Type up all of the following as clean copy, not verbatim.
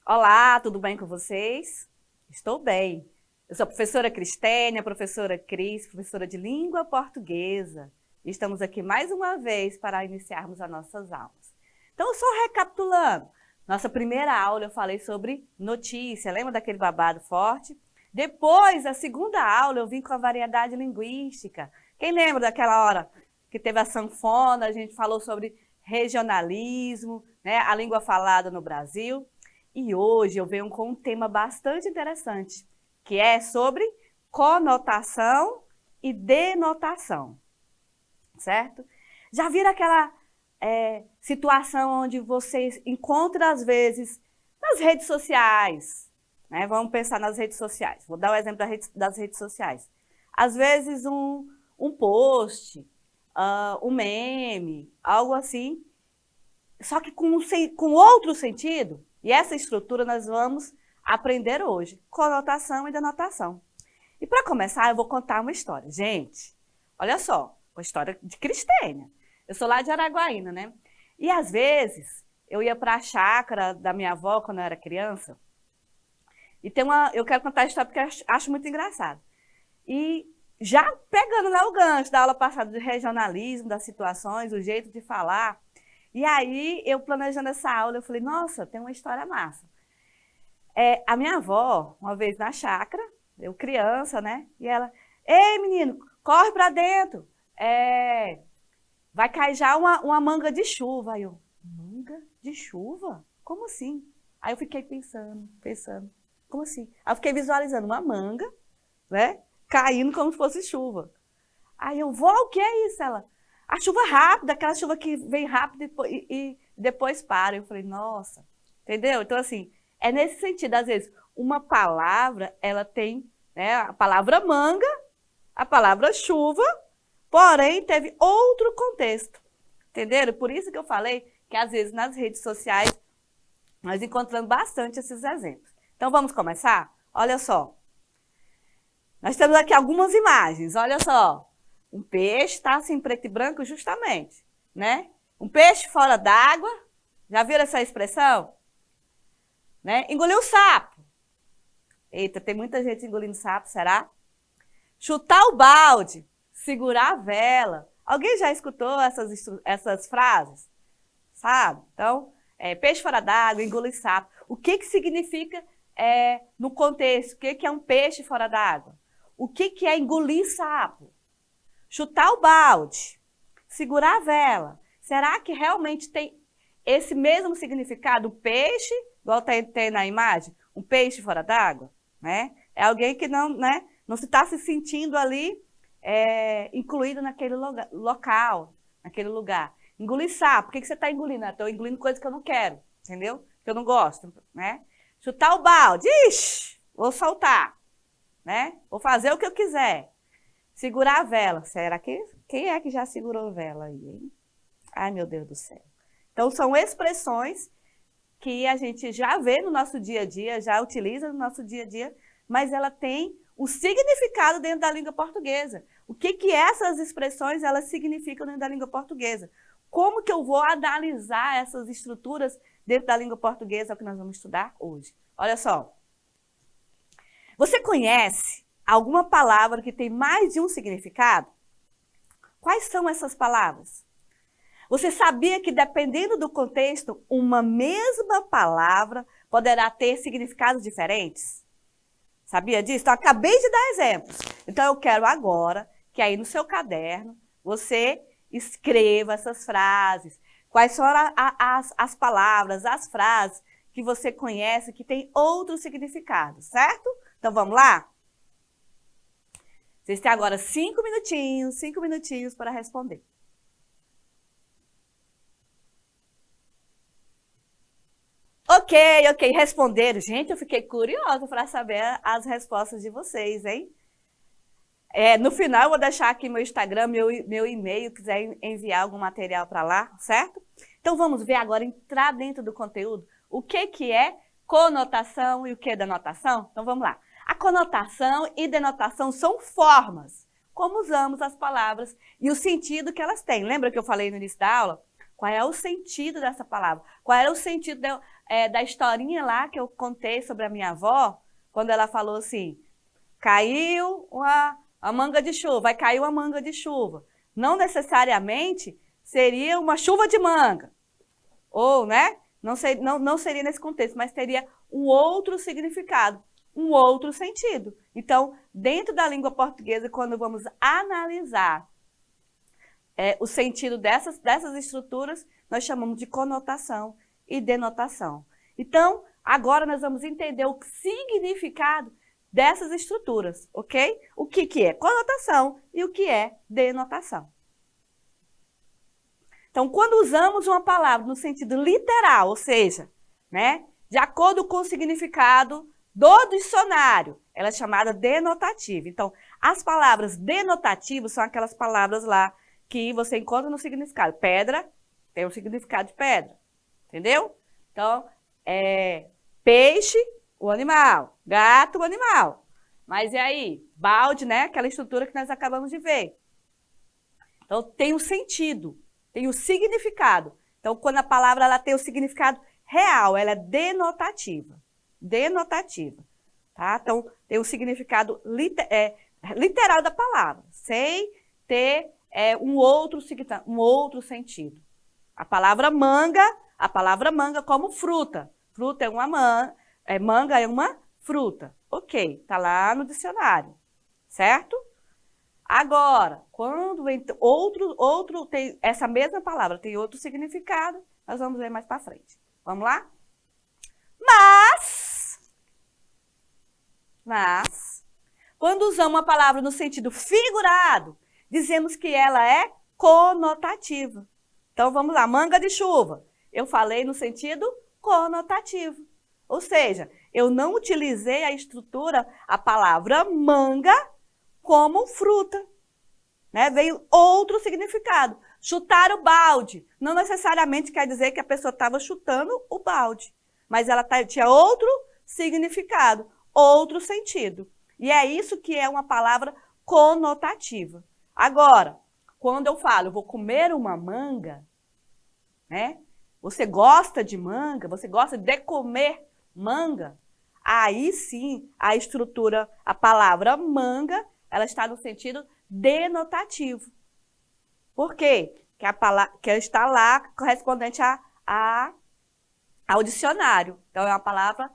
Olá, tudo bem com vocês? Estou bem. Eu sou a professora Cristênia, professora Cris, professora de língua portuguesa. Estamos aqui mais uma vez para iniciarmos as nossas aulas. Então, só recapitulando. Nossa primeira aula eu falei sobre notícia, lembra daquele babado forte? Depois, a segunda aula, eu vim com a variedade linguística. Quem lembra daquela hora que teve a sanfona, a gente falou sobre regionalismo, né, a língua falada no Brasil. E hoje eu venho com um tema bastante interessante, que é sobre conotação e denotação, certo? Já viram aquela situação onde você encontra, às vezes, nas redes sociais, né? Vamos pensar nas redes sociais. Vou dar o exemplo das redes sociais. Às vezes, um post, um meme, algo assim, só que com outro sentido. E essa estrutura nós vamos aprender hoje, conotação e denotação. E para começar, eu vou contar uma história. Gente, olha só, uma história de Cristênia. Eu sou lá de Araguaína, né? E às vezes, eu ia para a chácara da minha avó quando eu era criança. E eu quero contar a história porque eu acho muito engraçado. E já pegando lá o gancho da aula passada de regionalismo, das situações, o jeito de falar. E aí, eu planejando essa aula, eu falei, nossa, tem uma história massa. A minha avó, uma vez na chácara, eu criança, né? E ela, ei, menino, corre pra dentro. Vai cair já uma manga de chuva. Aí eu, manga de chuva? Como assim? Aí eu fiquei pensando, como assim? Aí eu fiquei visualizando uma manga, né? Caindo como se fosse chuva. Aí eu, vó, o que é isso? Ela, a chuva rápida, aquela chuva que vem rápido e depois para. Eu falei, nossa, entendeu? Então, assim, é nesse sentido. Às vezes, uma palavra, ela tem, né, a palavra manga, a palavra chuva, porém, teve outro contexto, entenderam? Por isso que eu falei que, às vezes, nas redes sociais, nós encontramos bastante esses exemplos. Então, vamos começar? Olha só. Nós temos aqui algumas imagens, olha só. Um peixe está assim, preto e branco, justamente, né? Um peixe fora d'água, já viram essa expressão? Né? Engoliu o sapo. Eita, tem muita gente engolindo sapo, será? Chutar o balde, segurar a vela. Alguém já escutou essas frases? Sabe? Então, peixe fora d'água, engolir sapo. O que significa no contexto? O que é um peixe fora d'água? O que é engolir sapo? Chutar o balde, segurar a vela. Será que realmente tem esse mesmo significado? O peixe, igual tem na imagem, um peixe fora d'água, né? É alguém que não se está se sentindo ali incluído naquele local, naquele lugar. Engolir sapo, o que você está engolindo? Estou engolindo coisa que eu não quero, entendeu? Que eu não gosto, né? Chutar o balde, ixi, vou soltar, né? Vou fazer o que eu quiser. Segurar a vela. Será que quem é que já segurou a vela aí, hein? Ai, meu Deus do céu. Então, são expressões que a gente já vê no nosso dia a dia, já utiliza no nosso dia a dia, mas ela tem um significado dentro da língua portuguesa. O que essas expressões elas significam dentro da língua portuguesa? Como que eu vou analisar essas estruturas dentro da língua portuguesa, é o que nós vamos estudar hoje. Olha só. Você conhece alguma palavra que tem mais de um significado? Quais são essas palavras? Você sabia que, dependendo do contexto, uma mesma palavra poderá ter significados diferentes? Sabia disso? Então, eu acabei de dar exemplos. Então, eu quero agora que aí no seu caderno você escreva essas frases. Quais são as palavras, as frases que você conhece que têm outros significados, certo? Então, vamos lá? Vocês têm agora 5 minutinhos para responder. Ok, responderam. Gente, eu fiquei curiosa para saber as respostas de vocês, hein? No final, eu vou deixar aqui meu Instagram, meu e-mail, quiser enviar algum material para lá, certo? Então, vamos ver agora, entrar dentro do conteúdo, o que é conotação e o que é denotação? Então, vamos lá. A conotação e denotação são formas, como usamos as palavras e o sentido que elas têm. Lembra que eu falei no início da aula? Qual é o sentido dessa palavra? Qual era o sentido da historinha lá que eu contei sobre a minha avó, quando ela falou assim, caiu a manga de chuva, vai cair uma manga de chuva. Não necessariamente seria uma chuva de manga. Ou, né? Não seria nesse contexto, mas teria um outro significado, um outro sentido. Então, dentro da língua portuguesa, quando vamos analisar o sentido dessas estruturas, nós chamamos de conotação e denotação. Então, agora nós vamos entender o significado dessas estruturas, ok? O que é conotação e o que é denotação. Então, quando usamos uma palavra no sentido literal, ou seja, né, de acordo com o significado do dicionário, ela é chamada denotativa. Então, as palavras denotativas são aquelas palavras lá que você encontra no significado. Pedra tem o significado de pedra, entendeu? Então, peixe, o animal, gato, o animal. Mas e aí? Balde, né? Aquela estrutura que nós acabamos de ver. Então, tem um sentido. Tem o significado. Então, quando a palavra ela tem o significado real, ela é denotativa. Denotativa. Tá? Então, tem o significado literal da palavra, sem ter um outro sentido. A palavra manga como fruta. Fruta é uma manga é uma fruta. Ok, está lá no dicionário. Certo? Agora, quando tem essa mesma palavra tem outro significado, nós vamos ver mais para frente. Vamos lá? Mas, quando usamos uma palavra no sentido figurado, dizemos que ela é conotativa. Então, vamos lá, manga de chuva. Eu falei no sentido conotativo. Ou seja, eu não utilizei a palavra manga, como fruta, né? Veio outro significado. Chutar o balde. Não necessariamente quer dizer que a pessoa estava chutando o balde, mas ela tinha outro significado, outro sentido. E é isso que é uma palavra conotativa. Agora, quando eu falo, eu vou comer uma manga, né? Você gosta de manga? Você gosta de comer manga? Aí sim, a palavra manga, ela está no sentido denotativo. Por quê? Que está lá correspondente ao dicionário. Então, é uma palavra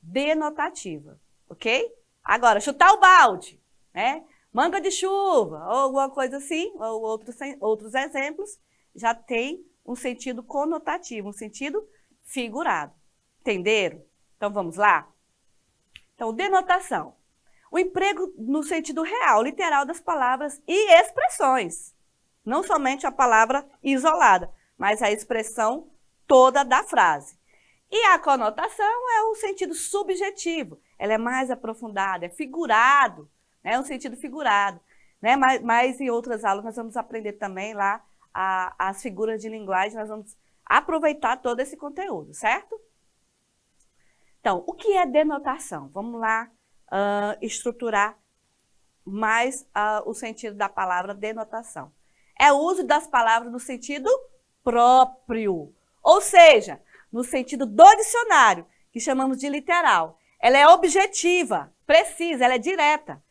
denotativa, ok? Agora, chutar o balde, né? Manga de chuva, ou alguma coisa assim, ou outros exemplos, já tem um sentido conotativo, um sentido figurado. Entenderam? Então, vamos lá? Então, denotação. O emprego no sentido real, literal das palavras e expressões. Não somente a palavra isolada, mas a expressão toda da frase. E a conotação é o sentido subjetivo. Ela é mais aprofundada, é figurado, né? Um sentido figurado. Né? Mas em outras aulas nós vamos aprender também lá as figuras de linguagem, nós vamos aproveitar todo esse conteúdo, certo? Então, o que é denotação? Vamos lá estruturar mais o sentido da palavra denotação. É o uso das palavras no sentido próprio, ou seja, no sentido do dicionário, que chamamos de literal. Ela é objetiva, precisa, ela é direta.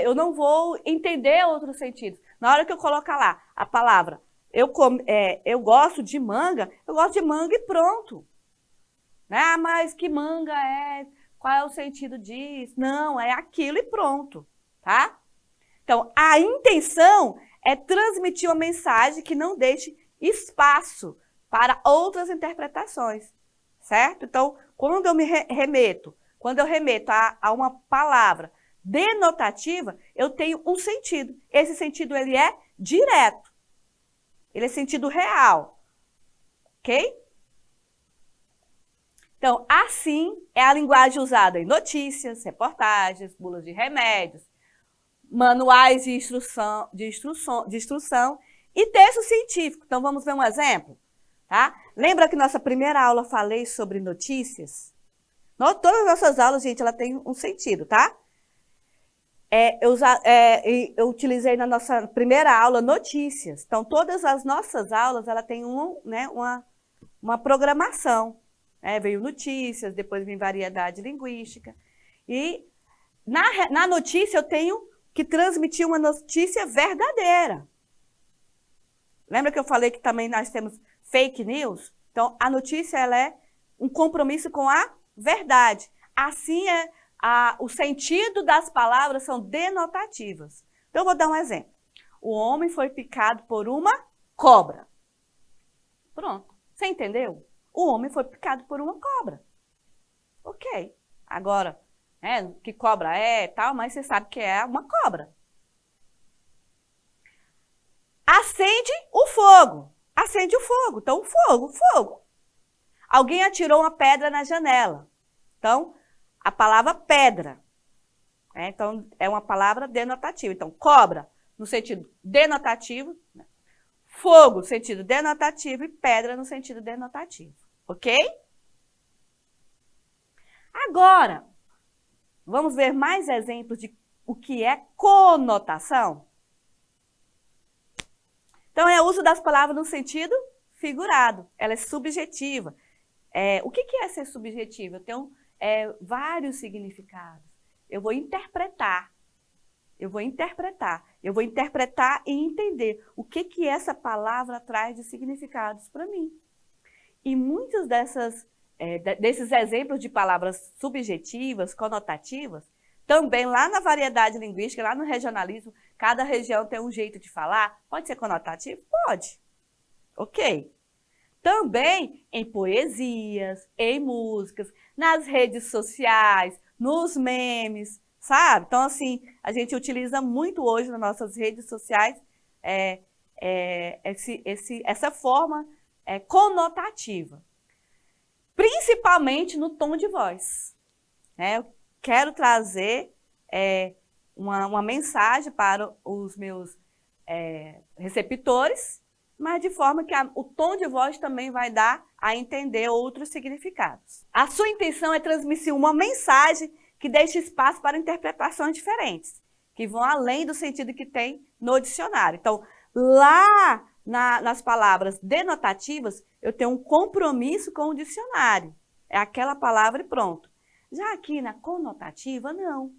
Eu não vou entender outros sentidos. Na hora que eu colocar lá a palavra, eu gosto de manga e pronto. Né? Mas que manga é? Qual é o sentido disso? Não, é aquilo e pronto, tá? Então, a intenção é transmitir uma mensagem que não deixe espaço para outras interpretações, certo? Então, quando eu remeto a uma palavra denotativa, eu tenho um sentido. Esse sentido, ele é direto. Ele é sentido real, ok? Então, assim é a linguagem usada em notícias, reportagens, bulas de remédios, manuais de instrução e texto científico. Então, vamos ver um exemplo? Tá? Lembra que nossa primeira aula eu falei sobre notícias? Todas as nossas aulas, gente, ela tem um sentido, tá? Eu utilizei na nossa primeira aula notícias. Então, todas as nossas aulas, ela tem uma programação. Veio notícias, depois vem variedade linguística. E na notícia eu tenho que transmitir uma notícia verdadeira. Lembra que eu falei que também nós temos fake news? Então, a notícia ela é um compromisso com a verdade. Assim, o sentido das palavras são denotativas. Então, eu vou dar um exemplo. O homem foi picado por uma cobra. Pronto. Você entendeu? O homem foi picado por uma cobra. Ok. Agora, que cobra é tal, mas você sabe que é uma cobra. Acende o fogo. Acende o fogo. Então, fogo. Alguém atirou uma pedra na janela. Então, a palavra pedra. Então, é uma palavra denotativa. Então, cobra, no sentido denotativo. Fogo, no sentido denotativo. E pedra, no sentido denotativo. Ok? Agora, vamos ver mais exemplos de o que é conotação? Então, é o uso das palavras no sentido figurado. Ela é subjetiva. O que é ser subjetiva? Eu tenho vários significados. Eu vou interpretar. Eu vou interpretar e entender o que essa palavra traz de significados para mim. E muitos desses exemplos de palavras subjetivas, conotativas, também lá na variedade linguística, lá no regionalismo, cada região tem um jeito de falar. Pode ser conotativo? Pode. Ok. Também em poesias, em músicas, nas redes sociais, nos memes, sabe? Então, assim, a gente utiliza muito hoje nas nossas redes sociais essa forma conotativa. Principalmente no tom de voz. Eu quero trazer uma mensagem para os meus receptores, mas de forma que o tom de voz também vai dar a entender outros significados. A sua intenção é transmitir uma mensagem que deixe espaço para interpretações diferentes, que vão além do sentido que tem no dicionário. Então, lá nas palavras denotativas, eu tenho um compromisso com o dicionário. É aquela palavra e pronto. Já aqui na conotativa, não.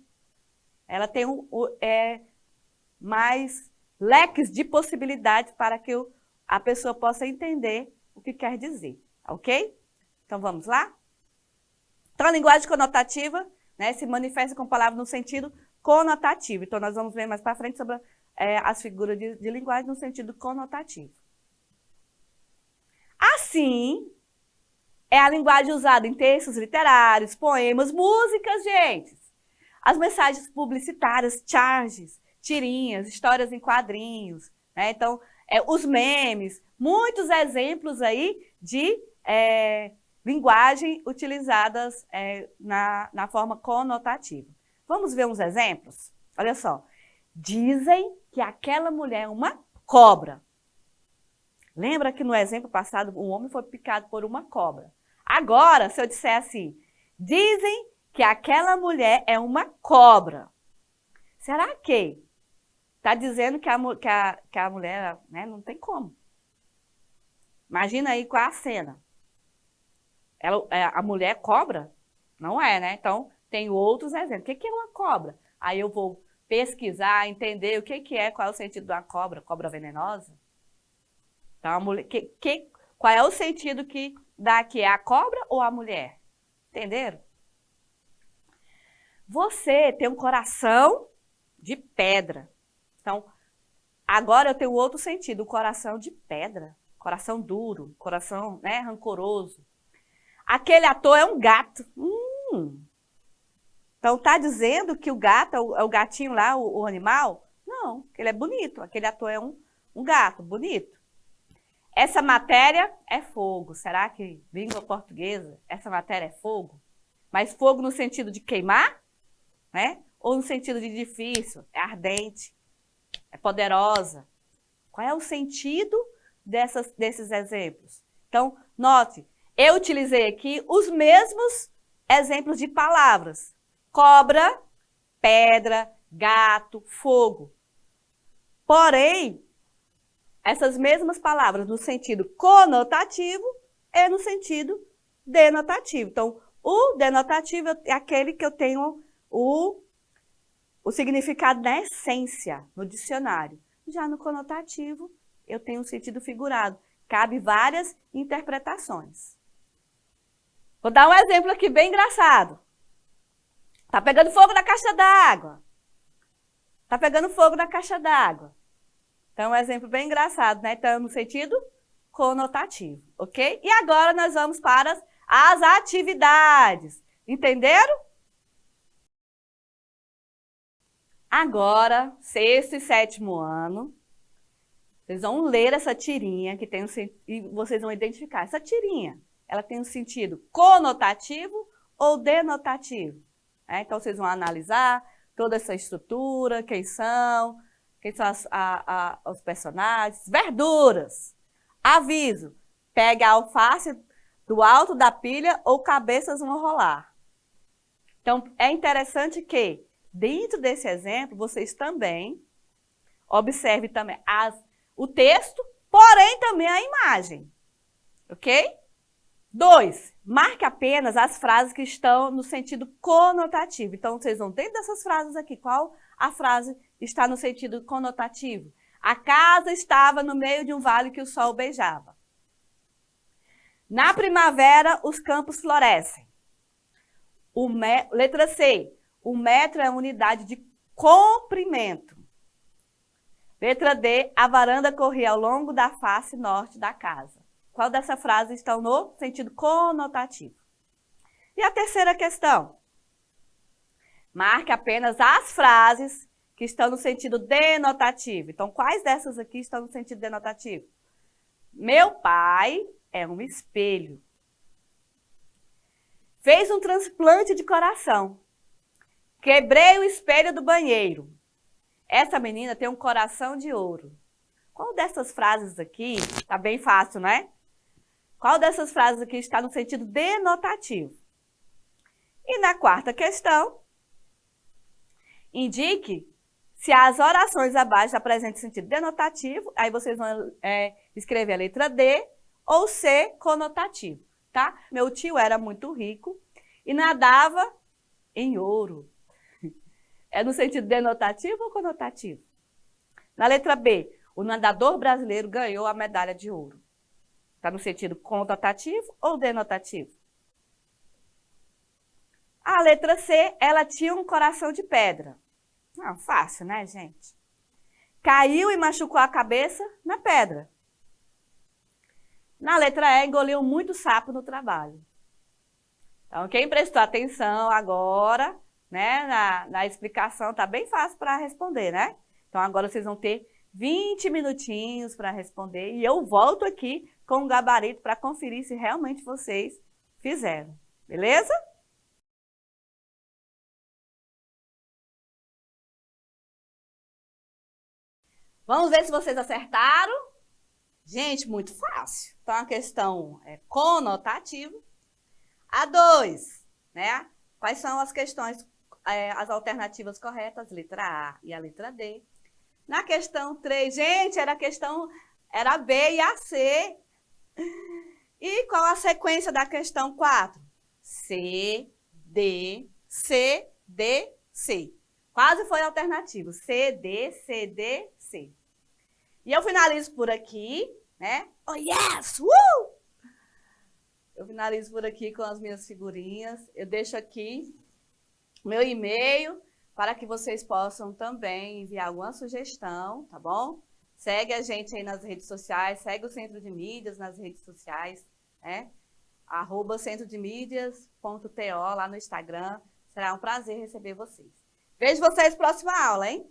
Ela tem mais leques de possibilidades para que a pessoa possa entender o que quer dizer, ok? Então, vamos lá? Então, a linguagem conotativa se manifesta com palavras no sentido conotativo. Então, nós vamos ver mais para frente sobre as figuras de linguagem no sentido conotativo. Assim, é a linguagem usada em textos literários, poemas, músicas, gente. As mensagens publicitárias, charges, tirinhas, histórias em quadrinhos. Então, os memes, muitos exemplos aí de linguagem utilizadas na forma conotativa. Vamos ver uns exemplos? Olha só. Dizem que aquela mulher é uma cobra. Lembra que no exemplo passado o homem foi picado por uma cobra. Agora, se eu disser assim, dizem que aquela mulher é uma cobra. Será que está dizendo que a mulher não tem como? Imagina aí qual é a cena. A mulher é cobra? Não é, né? Então, tem outros exemplos. O que é uma cobra? Aí eu vou pesquisar, entender o que é, qual é o sentido da cobra. Cobra venenosa? Então, a mulher, qual é o sentido que dá aqui? É a cobra ou a mulher? Entenderam? Você tem um coração de pedra. Então, agora eu tenho outro sentido, o coração de pedra. Coração duro, coração rancoroso. Aquele ator é um gato. Então, está dizendo que o gato é o gatinho lá, o animal? Não, ele é bonito. Aquele ator é um gato, bonito. Essa matéria é fogo. Será que, língua portuguesa, essa matéria é fogo? Mas fogo no sentido de queimar? Ou no sentido de difícil? É ardente? É poderosa? Qual é o sentido desses exemplos? Então, note, eu utilizei aqui os mesmos exemplos de palavras. Cobra, pedra, gato, fogo. Porém, essas mesmas palavras no sentido conotativo e no sentido denotativo. Então, o denotativo é aquele que eu tenho o significado na essência, no dicionário. Já no conotativo, eu tenho um sentido figurado. Cabe várias interpretações. Vou dar um exemplo aqui bem engraçado. Tá pegando fogo na caixa d'água. Tá pegando fogo na caixa d'água. Então, é um exemplo bem engraçado, né? Então, no sentido conotativo, ok? E agora nós vamos para as atividades. Entenderam? Agora, sexto e sétimo ano, vocês vão ler essa tirinha que tem e vocês vão identificar. Essa tirinha, ela tem um sentido conotativo ou denotativo? Então, vocês vão analisar toda essa estrutura, quem são os personagens. Verduras. Aviso, pegue a alface do alto da pilha ou cabeças vão rolar. Então, é interessante que, dentro desse exemplo, vocês também observem também o texto, porém também a imagem. Ok? 2. Marque apenas as frases que estão no sentido conotativo. Então, vocês vão dentro dessas frases aqui. Qual a frase está no sentido conotativo? A casa estava no meio de um vale que o sol beijava. Na primavera, os campos florescem. Letra C. O metro é a unidade de comprimento. Letra D. A varanda corria ao longo da face norte da casa. Qual dessa frase está no sentido conotativo? E a terceira questão. Marque apenas as frases que estão no sentido denotativo. Então, quais dessas aqui estão no sentido denotativo? Meu pai é um espelho. Fez um transplante de coração. Quebrei o espelho do banheiro. Essa menina tem um coração de ouro. Qual dessas frases aqui, tá bem fácil, né? Qual dessas frases aqui está no sentido denotativo? E na quarta questão, indique se as orações abaixo apresentam sentido denotativo, aí vocês vão escrever a letra D ou C, conotativo, tá? Meu tio era muito rico e nadava em ouro. É no sentido denotativo ou conotativo? Na letra B, o nadador brasileiro ganhou a medalha de ouro. Está no sentido conotativo ou denotativo? A letra C, ela tinha um coração de pedra. Não, fácil, né, gente? Caiu e machucou a cabeça na pedra. Na letra E, engoliu muito sapo no trabalho. Então, quem prestou atenção agora, né, na explicação, tá bem fácil para responder, né? Então, agora vocês vão ter 20 minutinhos para responder e eu volto aqui com o gabarito para conferir se realmente vocês fizeram. Beleza? Vamos ver se vocês acertaram. Gente, muito fácil. Então, a questão é conotativa. A 2, né? Quais são as questões, as alternativas corretas? Letra A e a letra D. Na questão 3, gente, era a B e a C. E qual a sequência da questão 4? C, D, C, D, C. Quase foi alternativo. C, D, C, D, C. E eu finalizo por aqui, né? Oh, yes! Eu finalizo por aqui com as minhas figurinhas. Eu deixo aqui meu e-mail para que vocês possam também enviar alguma sugestão, tá bom? Segue a gente aí nas redes sociais, segue o Centro de Mídias nas redes sociais, né? @centrodemídias.to lá no Instagram. Será um prazer receber vocês. Vejo vocês na próxima aula, hein?